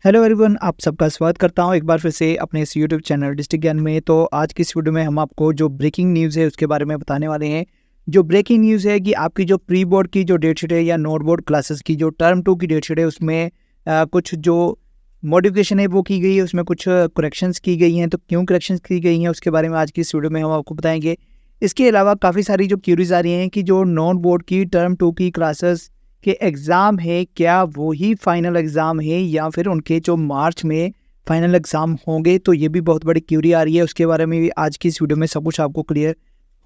Hello everyone, आप सबका स्वागत करता हूं एक बार फिर से अपने इस यूट्यूब चैनल डिस्ट्रिक्ट ज्ञान में। तो आज की इस वीडियो में हम आपको जो ब्रेकिंग न्यूज़ है उसके बारे में बताने वाले हैं। जो ब्रेकिंग न्यूज़ है कि आपकी जो प्री बोर्ड की जो डेट शीट है या नोट बोर्ड क्लासेस की जो टर्म 2 की डेट शीट है उसमें कुछ जो मॉडिफिकेशन है वो की गई है, उसमें कुछ करेक्शंस की गई हैं। तो क्यों करेक्शंस की गई हैं उसके बारे में आज की इस वीडियो में हम आपको बताएंगे। इसके अलावा काफ़ी सारी जो क्यूरीज आ रही हैं कि जो नोट बोर्ड की टर्म 2 की क्लासेस के एग्ज़ाम है, क्या वो ही फाइनल एग्ज़ाम है या फिर उनके जो मार्च में फाइनल एग्ज़ाम होंगे। तो ये भी बहुत बड़ी क्यूरी आ रही है, उसके बारे में भी आज की इस वीडियो में सब कुछ आपको क्लियर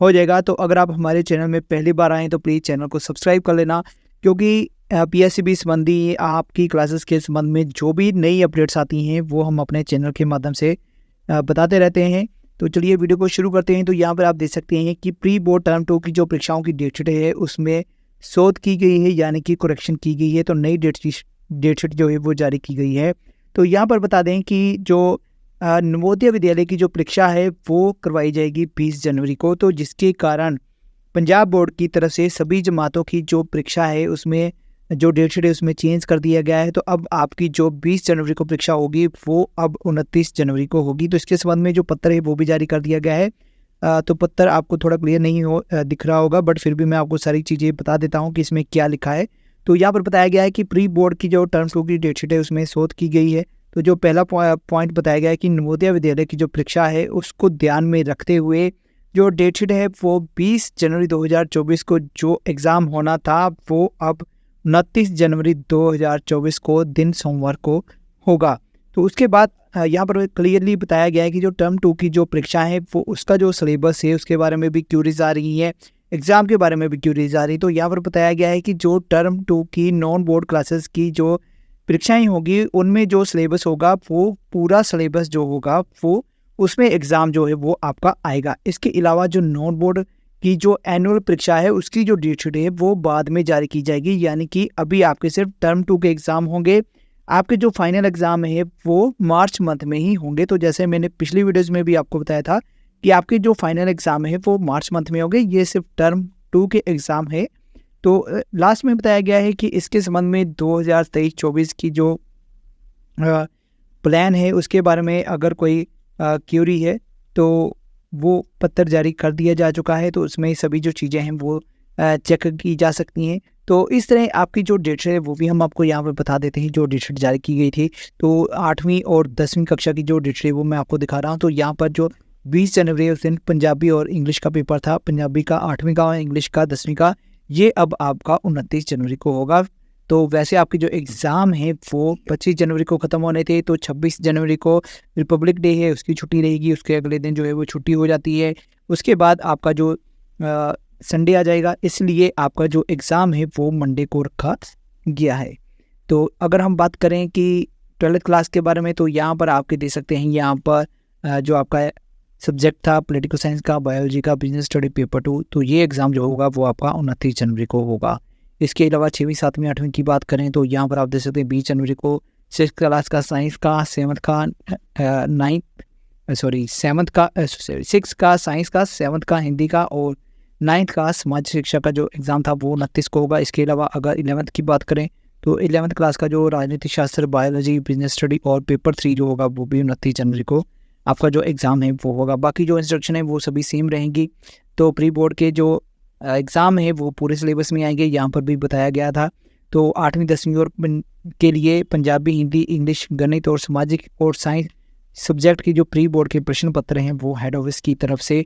हो जाएगा। तो अगर आप हमारे चैनल में पहली बार आएँ तो प्लीज़ चैनल को सब्सक्राइब कर लेना, क्योंकि पीएससीबी संबंधी आपकी क्लासेस के संबंध में जो भी नई अपडेट्स आती हैं वो हम अपने चैनल के माध्यम से बताते रहते हैं। तो चलिए वीडियो को शुरू करते हैं। तो यहाँ पर आप देख सकते हैं कि प्री बोर्ड टर्म 2 की जो परीक्षाओं की डेट शीट है उसमें शोध की गई है, यानी कि करेक्शन की गई है। तो नई डेट शीट जो है वो जारी की गई है। तो यहाँ पर बता दें कि जो नवोदय विद्यालय की जो परीक्षा है वो करवाई जाएगी 20 जनवरी को। तो जिसके कारण पंजाब बोर्ड की तरफ से सभी जमातों की जो परीक्षा है उसमें जो डेट शीट है उसमें चेंज कर दिया गया है। तो अब आपकी जो 20 जनवरी को परीक्षा होगी वो अब 29 जनवरी को होगी। तो इसके संबंध में जो पत्र है वो भी जारी कर दिया गया है। तो पत्र आपको थोड़ा क्लियर नहीं दिख रहा होगा, बट फिर भी मैं आपको सारी चीज़ें बता देता हूँ कि इसमें क्या लिखा है। तो यहाँ पर बताया गया है कि प्री बोर्ड की जो टर्म 2 की डेट शीट है उसमें शोध की गई है। तो जो पहला पॉइंट बताया गया है कि नवोदय विद्यालय की जो परीक्षा है उसको ध्यान में रखते हुए जो डेट शीट है वो 20 जनवरी 2024 को जो एग्ज़ाम होना था वो अब 29 जनवरी 2024 को दिन सोमवार को होगा। तो उसके बाद यहाँ पर क्लियरली बताया गया है कि जो टर्म 2 की जो परीक्षा है वो उसका जो सिलेबस है उसके बारे में भी क्यूरीज आ रही है, एग्ज़ाम के बारे में भी क्यूरीज आ रही है। तो यहाँ पर बताया गया है कि जो टर्म 2 की नॉन बोर्ड क्लासेस की जो परीक्षाएं होगी उनमें जो सिलेबस होगा वो पूरा सिलेबस जो होगा वो उसमें एग्ज़ाम जो है वो आपका आएगा। इसके अलावा जो नॉन बोर्ड की जो एनुअल परीक्षा है उसकी जो डेट शीट है वो बाद में जारी की जाएगी, यानी कि अभी आपके सिर्फ टर्म 2 के एग्ज़ाम होंगे। आपके जो फाइनल एग्ज़ाम है वो मार्च मंथ में ही होंगे। तो जैसे मैंने पिछली वीडियोज़ में भी आपको बताया था कि आपके जो फाइनल एग्ज़ाम है वो मार्च मंथ में होंगे, ये सिर्फ टर्म 2 के एग्ज़ाम है। तो लास्ट में बताया गया है कि इसके संबंध में 2023-24 की जो प्लान है उसके बारे में अगर कोई क्यूरी है तो वो पत्र जारी कर दिया जा चुका है। तो उसमें सभी जो चीज़ें हैं वो चेक की जा सकती हैं। तो इस तरह आपकी जो डेट शीट है वो भी हम आपको यहाँ पर बता देते हैं। जो डेट शीट जारी की गई थी तो 8वीं और 10वीं कक्षा की जो डेट शीट है वो मैं आपको दिखा रहा हूँ। तो यहाँ पर जो 20 जनवरी उस दिन पंजाबी और इंग्लिश का पेपर था, पंजाबी का 8वीं का और इंग्लिश का 10वीं का, ये अब आपका 29 जनवरी को होगा। तो वैसे आपकी जो एग्ज़ाम है वो 25 जनवरी को ख़त्म होने थे। तो 26 जनवरी को रिपब्लिक डे है, उसकी छुट्टी रहेगी, उसके अगले दिन जो है वो छुट्टी हो जाती है। उसके बाद आपका जो संडे आ जाएगा, इसलिए आपका जो एग्ज़ाम है वो मंडे को रखा गया है। तो अगर हम बात करें कि 12th क्लास के बारे में तो यहाँ पर आपके दे सकते हैं, यहाँ पर जो आपका सब्जेक्ट था पॉलिटिकल साइंस का, बायोलॉजी का, बिजनेस स्टडी पेपर 2, तो ये एग्ज़ाम जो होगा वो आपका 29 जनवरी को होगा। इसके अलावा 6वीं 7वीं 8वीं की बात करें तो यहाँ पर आप देख सकते हैं 20 जनवरी को 6th क्लास का साइंस का, 7th का 6th का साइंस का, 7th का हिंदी का और 9th का समाज शिक्षा का जो एग्ज़ाम था वो 29 को होगा। इसके अलावा अगर 11th की बात करें तो 11th क्लास का जो राजनीतिक शास्त्र, बायोलॉजी, बिजनेस स्टडी और पेपर 3 जो होगा वो भी 29 जनवरी को आपका जो एग्ज़ाम है वो होगा। बाकी जो इंस्ट्रक्शन है वो सभी सेम रहेंगी। तो प्री बोर्ड के जो एग्ज़ाम है वो पूरे सिलेबस में आएंगे, यहाँ पर भी बताया गया था। तो 8वीं 10वीं और के लिए पंजाबी, हिंदी, इंग्लिश, गणित और सामाजिक और साइंस सब्जेक्ट की जो प्री बोर्ड के प्रश्न पत्र हैं वो हेड ऑफिस की तरफ से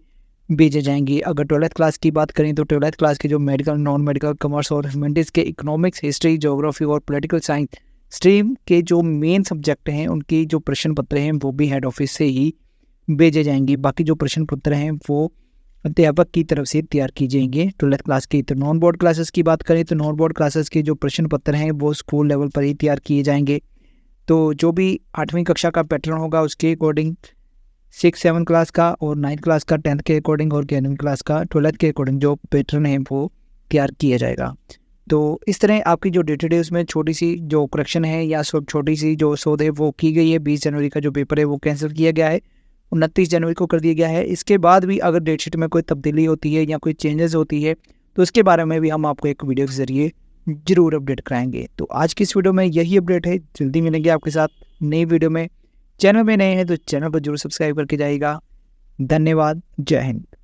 भेजे जाएंगे। अगर 12th क्लास की बात करें तो 12th क्लास के जो मेडिकल, नॉन मेडिकल, कॉमर्स और ह्यूमैनिटीज़ के इकोनॉमिक्स, हिस्ट्री, ज्योग्राफी और पॉलिटिकल साइंस स्ट्रीम के जो मेन सब्जेक्ट हैं उनकी जो प्रश्न पत्र हैं वो भी हेड ऑफिस से ही भेजे जाएंगे। बाकी जो प्रश्न पत्र हैं वो अध्यापक की तरफ से तैयार की जाएंगे 12th क्लास की। तो नॉन बोर्ड क्लासेस की बात करें तो नॉन बोर्ड क्लासेस के जो प्रश्न पत्र हैं वो स्कूल लेवल पर ही तैयार किए जाएंगे। तो जो भी 8वीं कक्षा का पैटर्न होगा उसके अकॉर्डिंग 6th 7th क्लास का और 9th क्लास का 10th के अकॉर्डिंग और 11वीं क्लास का 12th के अकॉर्डिंग जो पैटर्न है वो तैयार किया जाएगा। तो इस तरह आपकी जो डेट है उसमें छोटी सी जो करेक्शन है या छोटी सी जो शोध है वो की गई है। 20 जनवरी का जो पेपर है वो कैंसिल किया गया है, 29 जनवरी को कर दिया गया है। इसके बाद भी अगर डेट शीट में कोई तब्दीली होती है या कोई चेंजेस होती है तो उसके बारे में भी हम आपको एक वीडियो के ज़रिए ज़रूर अपडेट कराएंगे। तो आज की इस वीडियो में यही अपडेट है, जल्दी मिलेंगे आपके साथ। नई वीडियो में। चैनल में नए हैं तो चैनल को जरूर सब्सक्राइब करके जाइएगा। धन्यवाद। जय हिंद।